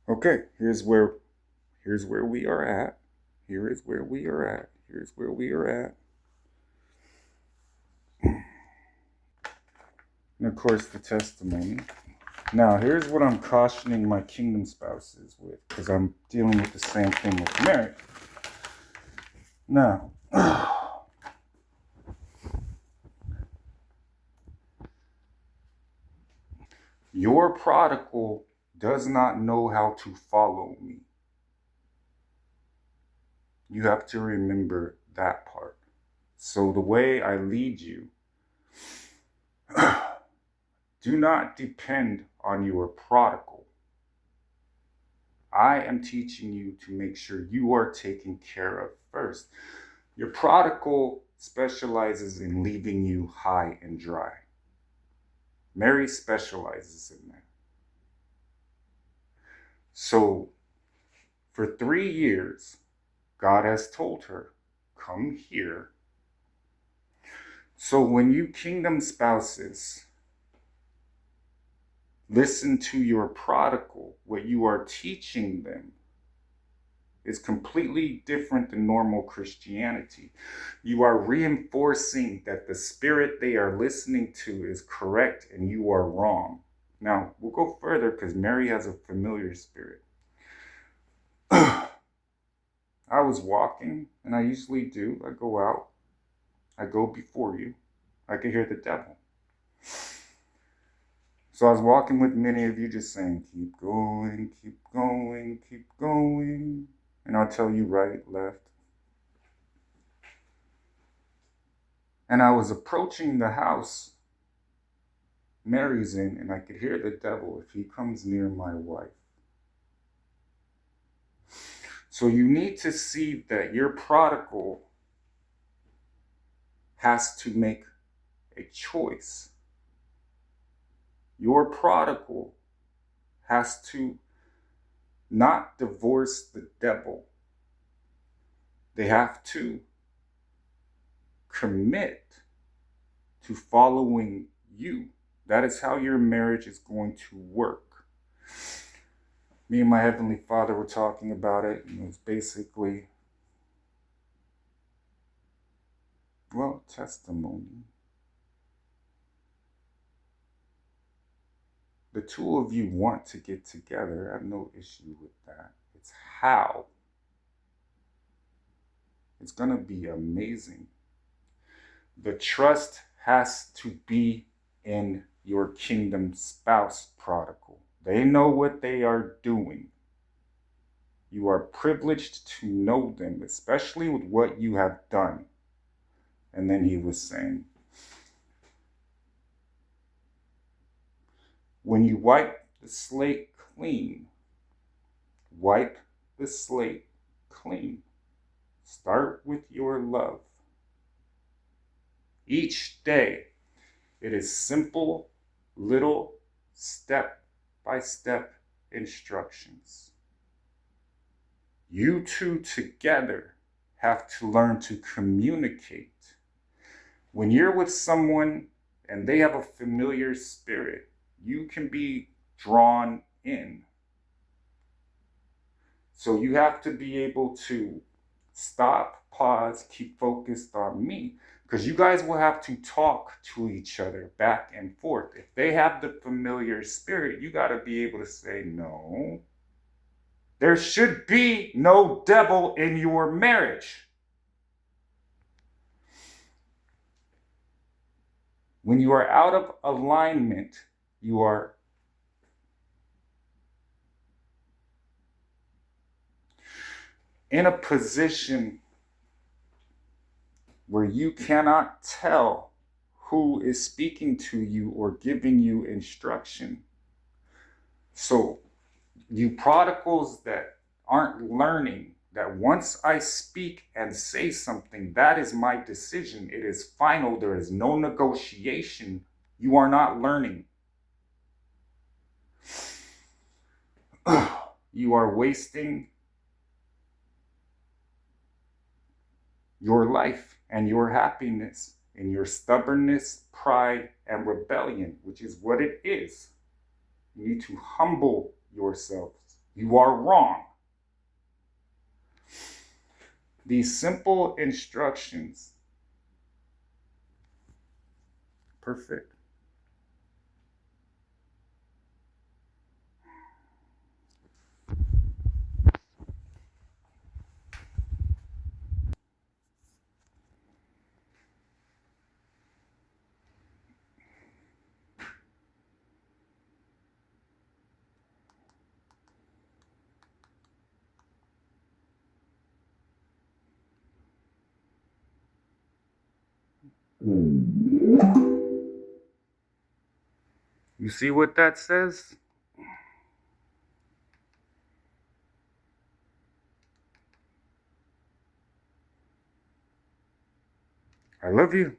Okay, here's where we are at. Here is where we are at. Here's where we are at. And of course, the testimony. Now, here's what I'm cautioning my kingdom spouses with, because I'm dealing with the same thing with marriage. Now, your prodigal does not know how to follow me. You have to remember that part. So, the way I lead you, do not depend on your prodigal. I am teaching you to make sure you are taken care of first. Your prodigal specializes in leaving you high and dry. Mary specializes in that. So, for 3 years, God has told her, come here. So, when you kingdom spouses listen to your prodigal, what you are teaching them is completely different than normal Christianity. You are reinforcing that the spirit they are listening to is correct and you are wrong. Now, we'll go further because Mary has a familiar spirit. I was walking, and I usually do. I go out, I go before you. I could hear the devil. So I was walking with many of you just saying, keep going, keep going, keep going. And I'll tell you right, left. And I was approaching the house Mary's in, and I could hear the devil if he comes near my wife. So you need to see that your prodigal has to make a choice. Your prodigal has to not divorce the devil. They have to commit to following you. That is how your marriage is going to work. Me and my Heavenly Father were talking about it, and it was basically, well, testimony. The two of you want to get together. I have no issue with that. It's how. It's going to be amazing. The trust has to be in your kingdom spouse prodigal. They know what they are doing. You are privileged to know them, especially with what you have done. And then he was saying, when you wipe the slate clean, wipe the slate clean. Start with your love. Each day, it is simple, little, step-by-step instructions. You two together have to learn to communicate. When you're with someone and they have a familiar spirit, you can be drawn in. So you have to be able to stop, pause, keep focused on me. Because you guys will have to talk to each other back and forth. If they have the familiar spirit, you got to be able to say, no, there should be no devil in your marriage. When you are out of alignment, you are in a position where you cannot tell who is speaking to you or giving you instruction. So, you prodigals that aren't learning that once I speak and say something, that is my decision. It is final. There is no negotiation. You are not learning. You are wasting your life and your happiness in your stubbornness, pride, and rebellion, which is what it is. You need to humble yourselves You are wrong. These simple instructions. Perfect. You see what that says? I love you.